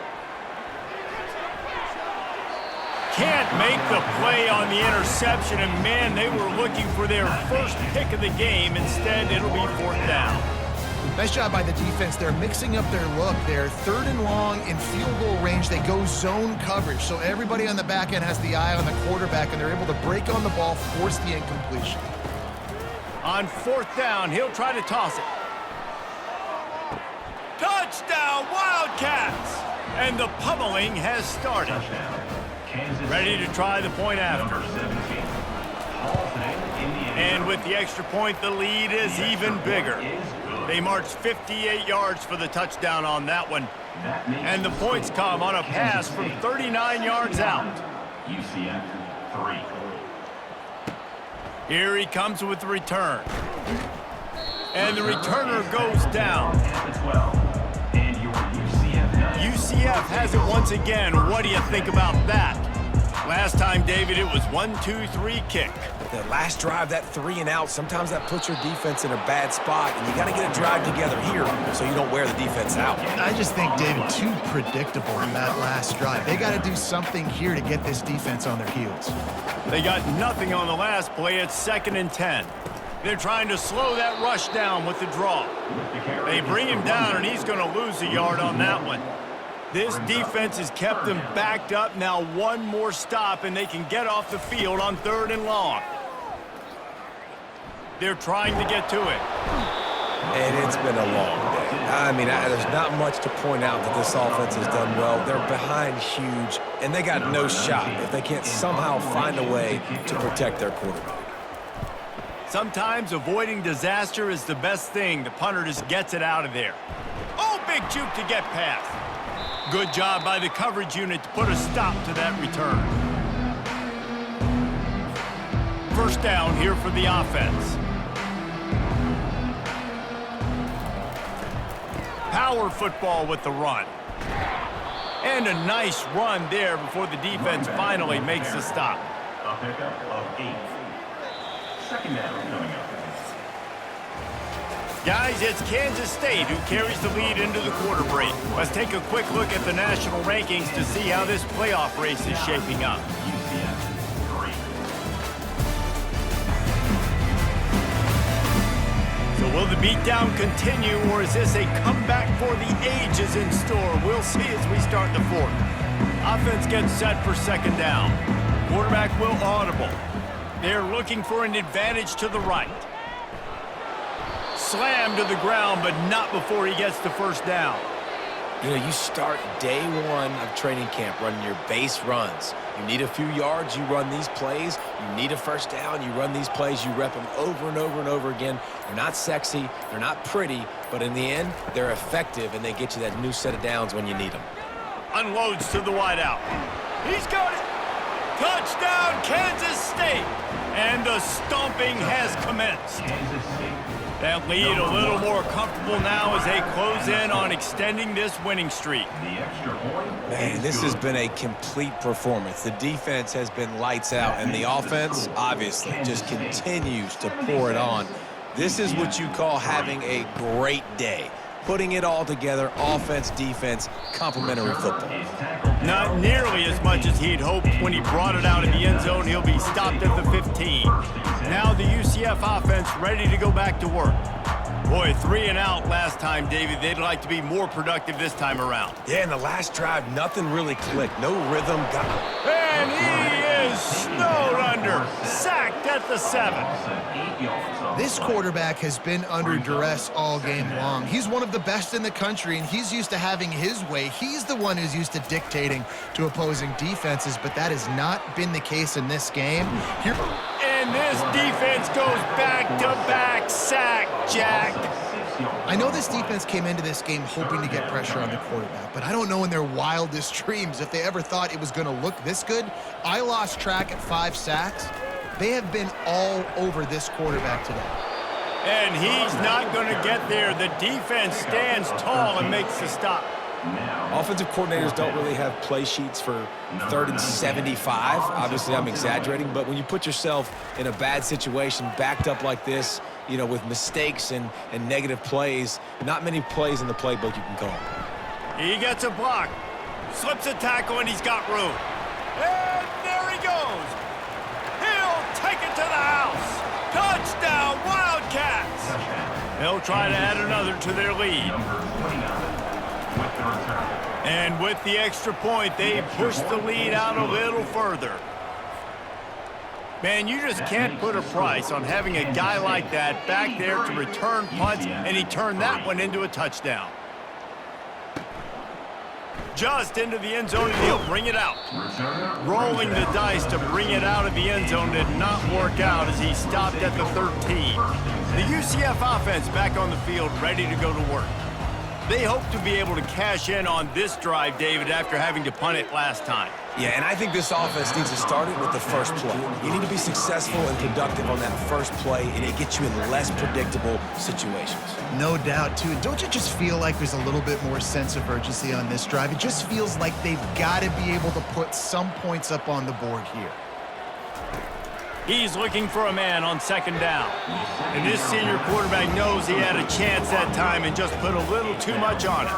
Can't make the play on the interception, and man, they were looking for their first pick of the game. Instead, it'll be fourth down. Nice job by the defense. They're mixing up their look. They're third and long in field goal range. They go zone coverage, so everybody on the back end has the eye on the quarterback, and they're able to break on the ball, force the incompletion. On fourth down, he'll try to toss it. Touchdown, Wildcats! And the pummeling has started. Ready to try the point after. And with the extra point, the lead is even bigger. They marched 58 yards for the touchdown on that one. And the points come on a pass from 39 yards out. UCF 3. Here he comes with the return. And the returner goes down. At the 12. And your UCF has it once again. What do you think about that? Last time, David, it was 1-2-3 kick. The last drive, that 3 and out, sometimes that puts your defense in a bad spot, and you got to get a drive together here so you don't wear the defense out. I just think, David, too predictable in that last drive. They got to do something here to get this defense on their heels. They got nothing on the last play. It's 2nd and 10. They're trying to slow that rush down with the draw. They bring him down, and he's going to lose a yard on that one. This defense has kept them backed up. Now one more stop, and they can get off the field on 3rd and long. They're trying to get to it. And it's been a long day. I mean, there's not much to point out that this offense has done well. They're behind huge, and they got no shot if they can't somehow find a way to protect their quarterback. Sometimes avoiding disaster is the best thing. The punter just gets it out of there. Oh, big juke to get past. Good job by the coverage unit to put a stop to that return. First down here for the offense. Power football with the run. And a nice run there before the defense finally makes the stop. A pickup of 8. Second down coming up. Guys, it's Kansas State who carries the lead into the quarter break. Let's take a quick look at the national rankings to see how this playoff race is shaping up. UCF 3. So will the beatdown continue, or is this a comeback for the ages in store? We'll see as we start the fourth. Offense gets set for second down. Quarterback will audible. They're looking for an advantage to the right. Slam to the ground, but not before he gets the first down. You know, you start day one of training camp running your base runs. You need a few yards, you run these plays. You need a first down, you run these plays. You rep them over and over and over again. They're not sexy, they're not pretty, but in the end, they're effective, and they get you that new set of downs when you need them. Unloads to the wideout. He's got it. Touchdown, Kansas State. And the stomping has commenced. That lead a little more comfortable now as they close in on extending this winning streak. Man, this has been a complete performance. The defense has been lights out, and the offense, obviously, just continues to pour it on. This is what you call having a great day. Putting it all together, offense, defense, complementary football. Not nearly as much as he'd hoped when he brought it out in the end zone. He'll be stopped at the 15. Now the UCF offense ready to go back to work. Boy, 3 and out last time, David. They'd like to be more productive this time around. Yeah, in the last drive, nothing really clicked. No rhythm. And he is snowed under. Sacked at the 7. This quarterback has been under duress all game long. He's one of the best in the country, and he's used to having his way. He's the one who's used to dictating to opposing defenses, but that has not been the case in this game. And this defense goes back-to-back sack, Jack. I know this defense came into this game hoping to get pressure on the quarterback, but I don't know in their wildest dreams if they ever thought it was going to look this good. I lost track at 5 sacks. They have been all over this quarterback today. And he's not going to get there. The defense stands tall and makes the stop. Offensive coordinators don't really have play sheets for 3rd and 75. Obviously, I'm exaggerating, but when you put yourself in a bad situation, backed up like this, you know, with mistakes and negative plays, not many plays in the playbook you can call. He gets a block, slips a tackle, and he's got room. And there he goes. He'll take it to the house. Touchdown, Wildcats. They'll try to add another to their lead. And with the extra point, they push the lead out a little further. Man, you just can't put a price on having a guy like that back there to return punts, and he turned that one into a touchdown. Just into the end zone, and he'll bring it out. Rolling the dice to bring it out of the end zone did not work out as he stopped at the 13. The UCF offense back on the field, ready to go to work. They hope to be able to cash in on this drive, David, after having to punt it last time. Yeah, and I think this offense needs to start it with the first play. You need to be successful and productive on that first play, and it gets you in less predictable situations. No doubt, too. Don't you just feel like there's a little bit more sense of urgency on this drive? It just feels like they've got to be able to put some points up on the board here. He's looking for a man on 2nd down. And this senior quarterback knows he had a chance that time and just put a little too much on it.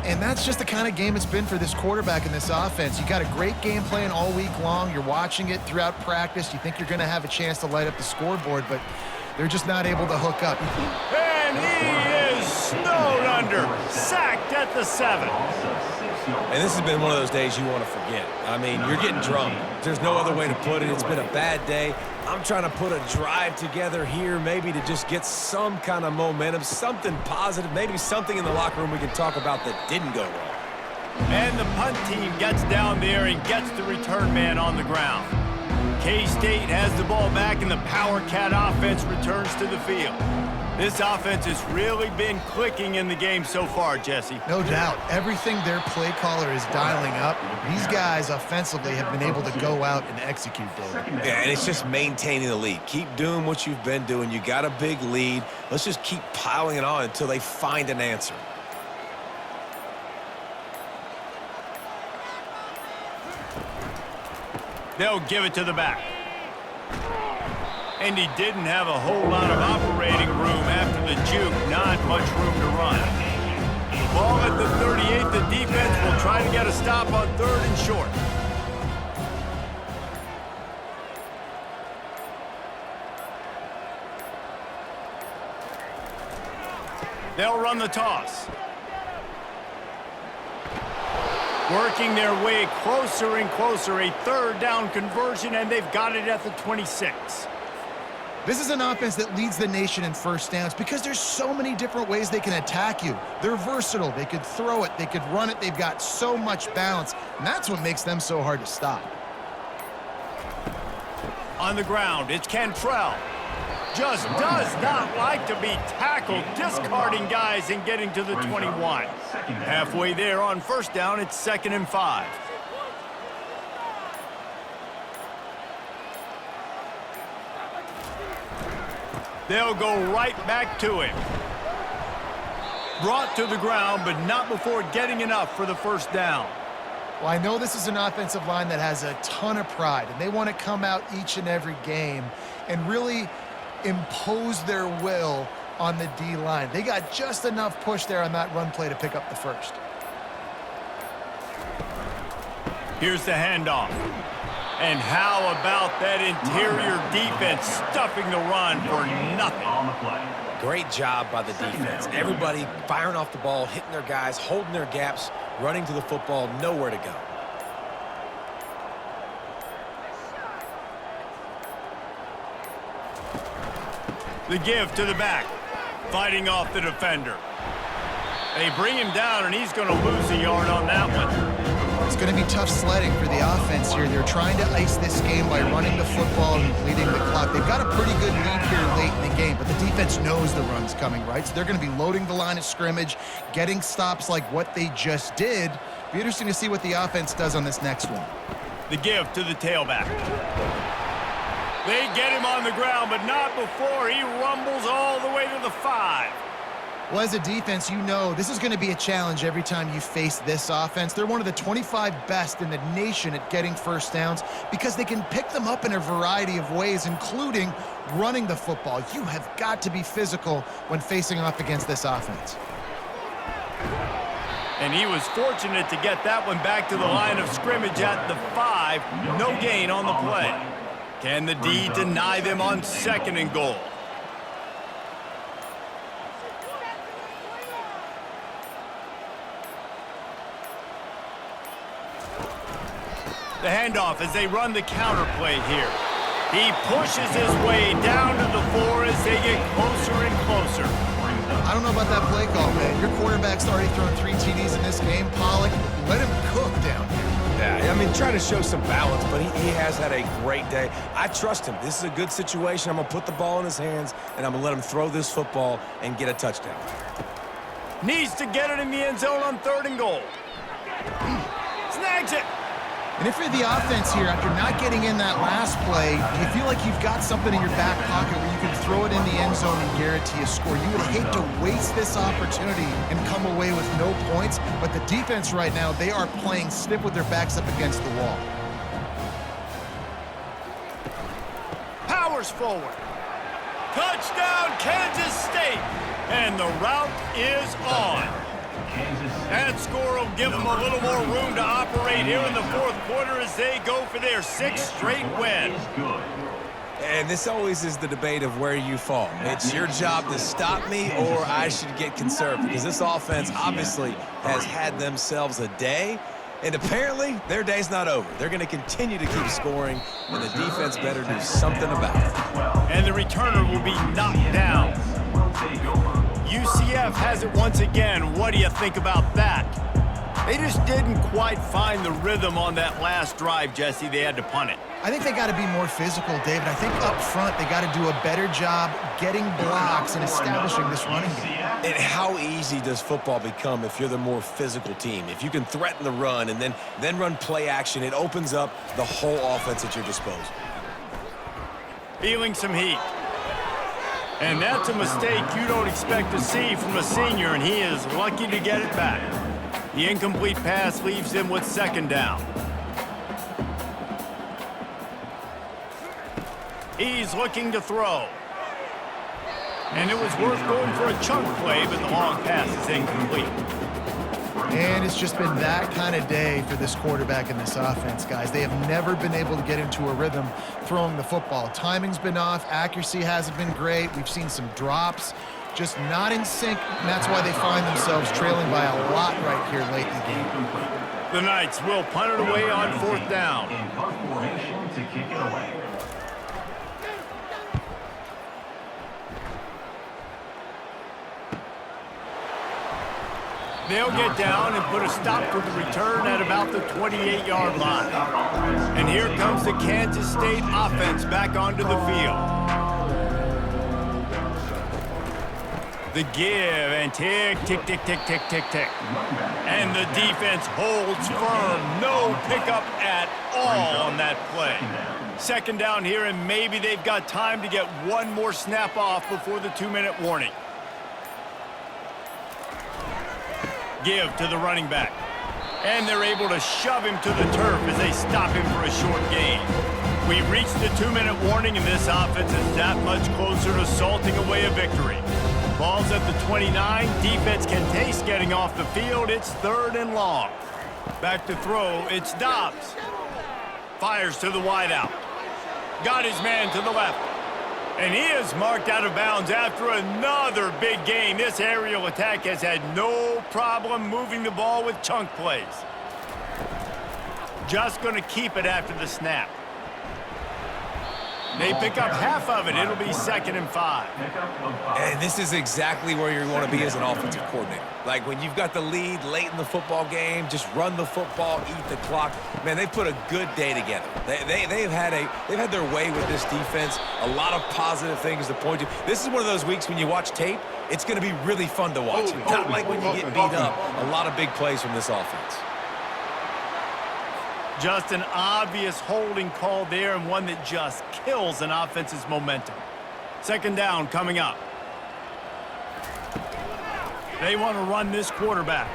And that's just the kind of game it's been for this quarterback in this offense. You got a great game plan all week long. You're watching it throughout practice. You think you're going to have a chance to light up the scoreboard, but they're just not able to hook up. And he is snowed under, sacked at the 7. And this has been one of those days you want to forget. I mean, you're getting drunk. There's no other way to put it. It's been a bad day. I'm trying to put a drive together here, maybe to just get some kind of momentum, something positive, maybe something in the locker room we can talk about that didn't go wrong. And the punt team gets down there and gets the return man on the ground. K-State has the ball back, and the Power Cat offense returns to the field. This offense has really been clicking in the game so far, Jesse. No doubt. Everything their play caller is dialing up, these guys offensively have been able to go out and execute, David. Yeah, and it's just maintaining the lead. Keep doing what you've been doing. You got a big lead. Let's just keep piling it on until they find an answer. They'll give it to the back. And he didn't have a whole lot of operating room after the juke. Not much room to run. Ball at the 38. The defense will try to get a stop on 3rd and short. They'll run the toss. Working their way closer and closer. A 3rd down conversion, and they've got it at the 26. This is an offense that leads the nation in first downs because there's so many different ways they can attack you. They're versatile. They could throw it. They could run it. They've got so much balance, and that's what makes them so hard to stop. On the ground, it's Cantrell. Just does not like to be tackled, discarding guys and getting to the 21. Halfway there on first down, it's 2nd and 5. They'll go right back to him. Brought to the ground, but not before getting enough for the first down. Well, I know this is an offensive line that has a ton of pride, and they want to come out each and every game and really impose their will on the D-line. They got just enough push there on that run play to pick up the first. Here's the handoff. And how about that interior defense stuffing the run for nothing? On the play. Great job by the defense. Everybody firing off the ball, hitting their guys, holding their gaps, running to the football, nowhere to go. The give to the back, fighting off the defender. They bring him down, and he's going to lose a yard on that one. It's going to be tough sledding for the offense here. They're trying to ice this game by running the football and leading the clock. They've got a pretty good lead here late in the game, but the defense knows the run's coming, right? So they're going to be loading the line of scrimmage, getting stops like what they just did. Be interesting to see what the offense does on this next one. The give to the tailback. They get him on the ground, but not before he rumbles all the way to the 5. Well, as a defense, you know this is going to be a challenge every time you face this offense. They're one of the 25 best in the nation at getting first downs because they can pick them up in a variety of ways, including running the football. You have got to be physical when facing off against this offense. And he was fortunate to get that one back to the line of scrimmage at the 5. No gain on the play. Can the D deny them on 2nd and goal? The handoff as they run the counter play here. He pushes his way down to the 4 as they get closer and closer. I don't know about that play call, man. Your quarterback's already thrown 3 TDs in this game. Pollock, let him cook down here. Yeah, I mean, trying to show some balance, but he has had a great day. I trust him. This is a good situation. I'm going to put the ball in his hands, and I'm going to let him throw this football and get a touchdown. Needs to get it in the end zone on 3rd and goal. Snags it. And if you're the offense here, after not getting in that last play, do you feel like you've got something in your back pocket where you can throw it in the end zone and guarantee a score? You would hate to waste this opportunity and come away with no points, but the defense right now, they are playing stiff with their backs up against the wall. Powers forward. Touchdown, Kansas State. And the route is on. That score will give them a little more room to operate here in the 4th quarter as they go for their 6th straight win. And this always is the debate of where you fall. It's your job to stop me or I should get conservative because this offense obviously has had themselves a day, and apparently their day's not over. They're going to continue to keep scoring, and the defense better do something about it. And the returner will be knocked down. UCF has it once again. What do you think about that? They just didn't quite find the rhythm on that last drive, Jesse. They had to punt it. I think they got to be more physical, David. I think up front they got to do a better job getting blocks and establishing this running game. And how easy does football become if you're the more physical team? If you can threaten the run and then run play action, it opens up the whole offense at your disposal. Feeling some heat. And that's a mistake you don't expect to see from a senior, and he is lucky to get it back. The incomplete pass leaves him with 2nd down. He's looking to throw. And it was worth going for a chunk play, but the long pass is incomplete. And it's just been that kind of day for this quarterback and this offense, guys. They have never been able to get into a rhythm throwing the football. Timing's been off. Accuracy hasn't been great. We've seen some drops, just not in sync, and that's why they find themselves trailing by a lot right here late in the game. The Knights will punt it away on 4th down. In punt formation to kick it away. They'll get down and put a stop to the return at about the 28-yard line. And here comes the Kansas State offense back onto the field. The give and tick, tick, tick, tick, tick, tick, tick. And the defense holds firm. No pickup at all on that play. Second down here, and maybe they've got time to get one more snap off before the 2-minute warning. Give to the running back. And they're able to shove him to the turf as they stop him for a short gain. We reached the 2-minute warning, and this offense is that much closer to salting away a victory. Ball's at the 29. Defense can taste getting off the field. It's 3rd and long. Back to throw. It's Dobbs. Fires to the wideout. Got his man to the left. And he is marked out of bounds after another big gain. This aerial attack has had no problem moving the ball with chunk plays. Just going to keep it after the snap. They pick up half of it. It'll be 2nd and 5. And this is exactly where you want to be as an offensive coordinator. Like when you've got the lead late in the football game, just run the football, eat the clock. Man, they've put a good day together. They've had their way with this defense. A lot of positive things to point to. This is one of those weeks when you watch tape, it's going to be really fun to watch. Not like when you get beat up. A lot of big plays from this offense. Just an obvious holding call there, and one that just kills an offense's momentum. 2nd down coming up. They want to run this quarterback.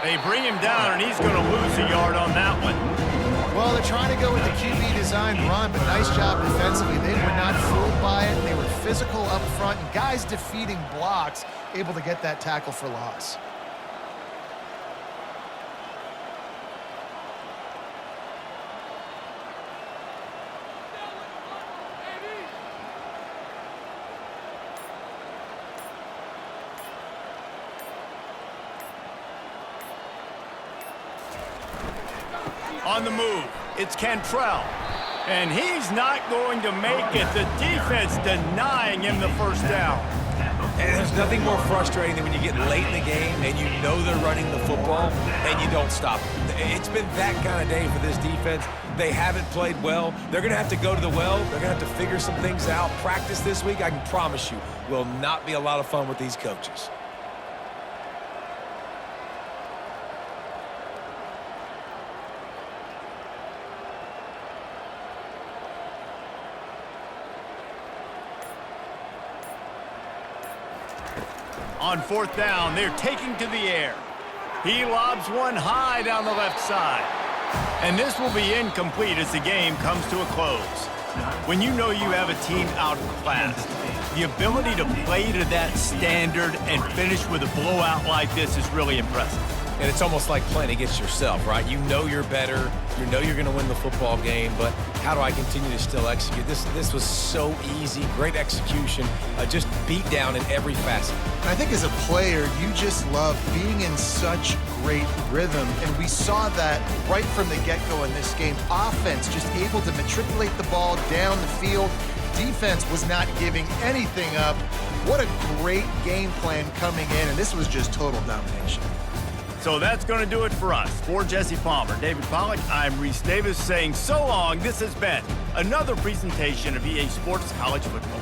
They bring him down, and he's going to lose a yard on that one. Well, they're trying to go with the QB design run, but nice job defensively. They were not fooled by it. They were physical up front, and guys defeating blocks, able to get that tackle for loss. On the move, it's Cantrell. And he's not going to make it. The defense denying him the 1st down. And there's nothing more frustrating than when you get late in the game and you know they're running the football and you don't stop it. It's been that kind of day for this defense. They haven't played well. They're going to have to go to the well. They're going to have to figure some things out. Practice this week, I can promise you, will not be a lot of fun with these coaches. On 4th down, they're taking to the air. He lobs one high down the left side. And this will be incomplete as the game comes to a close. When you know you have a team outclassed, the ability to play to that standard and finish with a blowout like this is really impressive. And it's almost like playing against yourself, right? You know you're better. You know you're going to win the football game, but how do I continue to still execute? This was so easy. Great execution. Just beat down in every facet. And I think as a player, you just love being in such great rhythm. And we saw that right from the get-go in this game. Offense just able to matriculate the ball down the field. Defense was not giving anything up. What a great game plan coming in, and this was just total domination. So that's going to do it for us. For Jesse Palmer, David Pollack, I'm Reese Davis saying so long. This has been another presentation of EA Sports College Football.